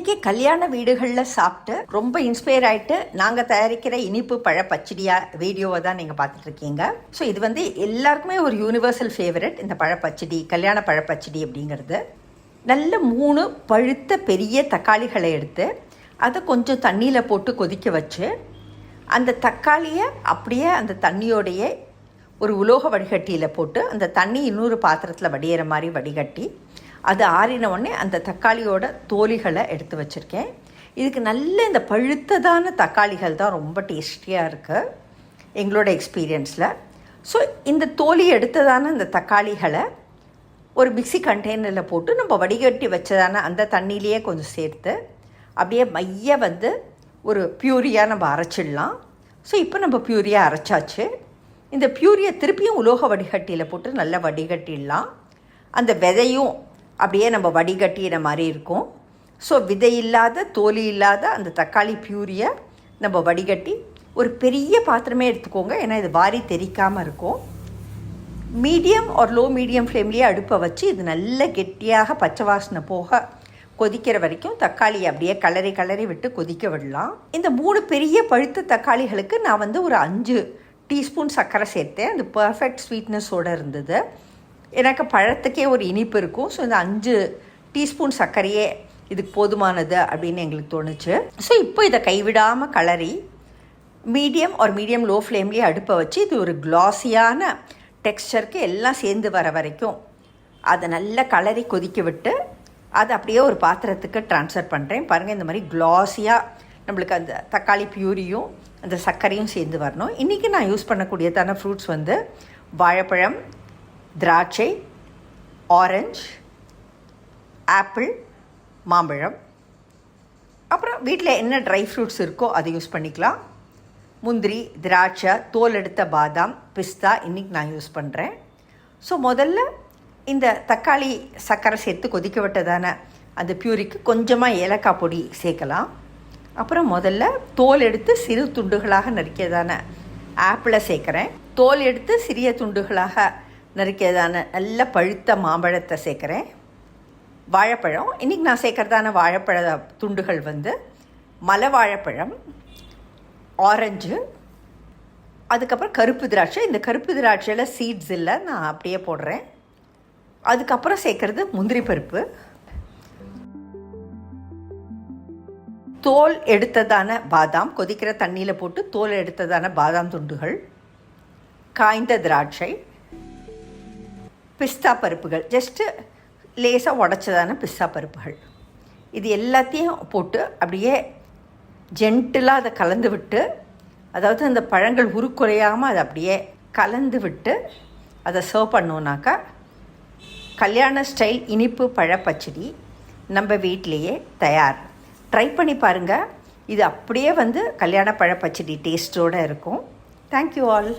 இன்னைக்கு கல்யாண வீடுகளில் சாப்பிட்டு ரொம்ப இன்ஸ்பயர் ஆகிட்டு நாங்கள் தயாரிக்கிற இனிப்பு பழ பச்சடியா வீடியோவை தான் நீங்கள் பார்த்துட்டு இருக்கீங்க. ஸோ இது வந்து எல்லாருக்குமே ஒரு யூனிவர்சல் ஃபேவரட், இந்த பழப்பச்சடி, கல்யாண பழப்பச்சடி அப்படிங்கிறது. நல்ல 3 பழுத்த பெரிய தக்காளிகளை எடுத்து அதை கொஞ்சம் தண்ணியில் போட்டு கொதிக்க வச்சு அந்த தக்காளியை அப்படியே அந்த தண்ணியோடையே ஒரு உலோக வடிகட்டியில் போட்டு அந்த தண்ணி இன்னொரு பாத்திரத்தில் வடிகிற மாதிரி வடிகட்டி அது ஆறின உடனே அந்த தக்காளியோட தோலிகளை எடுத்து வச்சுருக்கேன். இதுக்கு நல்ல இந்த பழுத்ததான தக்காளிகள் தான் ரொம்ப டேஸ்டியாக இருக்குது எங்களோட எக்ஸ்பீரியன்ஸில். ஸோ இந்த தோலி எடுத்ததான இந்த தக்காளிகளை ஒரு மிக்சி கண்டெய்னரில் போட்டு நம்ம வடிகட்டி வச்சதான அந்த தண்ணியிலையே கொஞ்சம் சேர்த்து அப்படியே மைய வந்து ஒரு பியூரியாக நம்ம அரைச்சிடலாம். ஸோ இப்போ நம்ம பியூரியாக அரைச்சாச்சு. இந்த பியூரியை திருப்பியும் உலோக வடிகட்டியில் போட்டு நல்லா வடிகட்டிடலாம். அந்த விதையும் அப்படியே நம்ம வடிகட்டின மாதிரி இருக்கும். ஸோ விதை இல்லாத தோலி இல்லாத அந்த தக்காளி பியூரியை நம்ம வடிகட்டி ஒரு பெரிய பாத்திரமே எடுத்துக்கோங்க, ஏன்னா இது வாரி தெரிக்காமல் இருக்கும். மீடியம் ஒரு லோ மீடியம் ஃப்ளேம்லேயே அடுப்பை வச்சு இது நல்ல கெட்டியாக பச்சை வாசனை போக கொதிக்கிற வரைக்கும் தக்காளியை அப்படியே கலரி விட்டு கொதிக்க விடலாம். இந்த 3 பெரிய பழுத்த தக்காளிகளுக்கு நான் வந்து ஒரு 5 டீஸ்பூன் சர்க்கரை சேர்த்தேன். அது பர்ஃபெக்ட் ஸ்வீட்னஸோடு இருந்தது. எனக்கு பழத்துக்கே ஒரு இனிப்பு இருக்கும். ஸோ இந்த 5 டீஸ்பூன் சர்க்கரையே இதுக்கு போதுமானது அப்படின்னு எங்களுக்கு தோணுச்சு. ஸோ இப்போ இதை கைவிடாமல் கலரி மீடியம் லோ ஃப்ளேம்லேயே அடுப்பை வச்சு இது ஒரு க்ளாஸியான டெக்ஸ்சருக்கு எல்லாம் சேர்ந்து வர வரைக்கும் அதை நல்லா கலரி கொதிக்க விட்டு அதை அப்படியே ஒரு பாத்திரத்துக்கு ட்ரான்ஸ்ஃபர் பண்ணுறேன். பாருங்கள், இந்த மாதிரி க்ளாஸியாக நம்மளுக்கு அந்த தக்காளி பியூரியும் அந்த சர்க்கரையும் சேர்ந்து வரணும். இன்றைக்கி நான் யூஸ் பண்ணக்கூடியதான ஃப்ரூட்ஸ் வந்து வாழைப்பழம், திராட்சை, ஆரஞ்சு, ஆப்பிள், மாம்பழம், அப்புறம் வீட்டில் என்ன ட்ரை ஃப்ரூட்ஸ் இருக்கோ அதை யூஸ் பண்ணிக்கலாம். முந்திரி, திராட்சை, தோல் எடுத்த பாதாம், பிஸ்தா இன்றைக்கி நான் யூஸ் பண்ணுறேன். ஸோ முதல்ல இந்த தக்காளி சர்க்கரை சேர்த்து கொதிக்க விட்டதான அந்த பியூரிக்கு கொஞ்சமாக ஏலக்காய் பொடி சேர்க்கலாம். அப்புறம் முதல்ல தோல் எடுத்து சிறு துண்டுகளாக நறுக்கியதான ஆப்பிளை சேர்க்குறேன். தோல் எடுத்து சிறிய துண்டுகளாக நறுக்கியதான நல்ல பழுத்த மாம்பழத்தை சேர்க்குறேன். வாழைப்பழம், இன்றைக்கி நான் சேர்க்குறதான வாழைப்பழ துண்டுகள் வந்து மலை வாழைப்பழம், ஆரஞ்சு, அதுக்கப்புறம் கருப்பு திராட்சை. இந்த கருப்பு திராட்சையில் சீட்ஸ் இல்லை, நான் அப்படியே போடுறேன். அதுக்கப்புறம் சேர்க்குறது முந்திரி பருப்பு, தோல் எடுத்ததான பாதாம், கொதிக்கிற தண்ணியில் போட்டு தோல் எடுத்ததான பாதாம் துண்டுகள், காய்ந்த திராட்சை, பிஸ்தா பருப்புகள், ஜஸ்ட்டு லேசாக உடச்சதான பிஸ்தா பருப்புகள். இது எல்லாத்தையும் போட்டு அப்படியே ஜென்டிலாக அதை கலந்து விட்டு, அதாவது அந்த பழங்கள் உருக்குறையாமல் அதை அப்படியே கலந்து விட்டு அதை சர்வ் பண்ணோன்னாக்கா கல்யாண ஸ்டைல் இனிப்பு பழப்பச்சடி நம்ம வீட்டிலையே தயார். ட்ரை பண்ணி பாருங்கள். இது அப்படியே வந்து கல்யாண பழப்பச்சடி டேஸ்ட்டோடு இருக்கும். Thank you all.